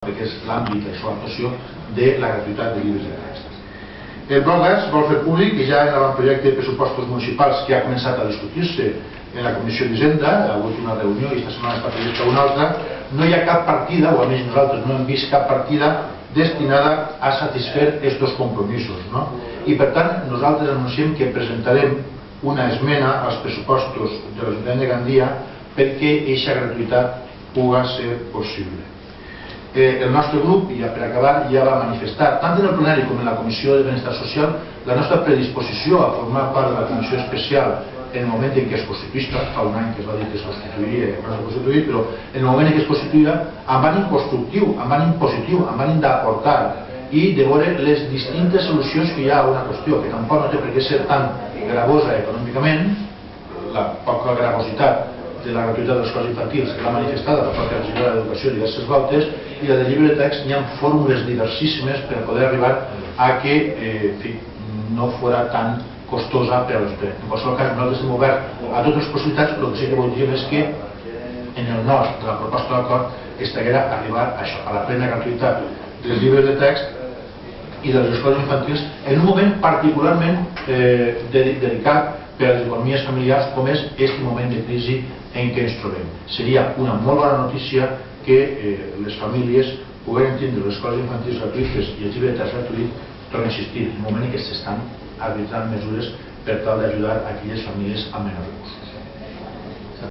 que és l'àmbit de l'actuació de la gratuïtat de llibres de text. El PROGAS vol fer públic que ja en l'avantprojecte de pressupostos municipals que ha començat a discutir-se en la Comissió d'Hisenda, ha hagut una reunió i esta setmana està prevista una altra, no hi ha cap partida, o almenys nosaltres no hem vist cap partida destinada a satisfer aquests compromisos. I per tant nosaltres anunciem que presentarem una esmena als pressupostos de l'Ajuntament de Gandia perquè aquesta gratuïtat pugui ser possible. El nostre grup, ja per acabar, ja va manifestar, tant en el plenari com en la Comissió de Benestar Social, la nostra predisposició a formar part de la Comissió Especial en el moment en què es constituïsca, fa un any que es va dir que es constituiria, no s'ha constituït, però en el moment en què es constituïa, amb ànim constructiu, amb ànim positiu, amb ànim d'aportar i de veure les distintes solucions que hi ha a una qüestió, que tampoc no té per què ser tan gravosa econòmicament, la poca gravositat de la gratuïtat de les escoles infantils que l'ha manifestada per part de la regidora d'Educació diverses voltes, i la de llibre de text hi ha fórmules diversissíssimes per poder arribar a que no fora tan costosa per a l'Ajuntament. En qualsevol cas, nosaltres hem obert a totes les possibilitats, el que sí que vol dir és que en el nord de la proposta d'acord estaria arribar a això, a la plena gratuïtat dels llibres de text i de les escoles infantils en un moment particularment delicat per a les economies familiars com és aquest moment de crisi en què ens trobem. Seria una molt bona notícia que les famílies pogueren tindre les escoles infantils gratuïtes i el llibre de text gratuït, torno a insistir, en el moment en què s'estan arbitrant mesures per tal d'ajudar aquelles famílies amb menys recursos.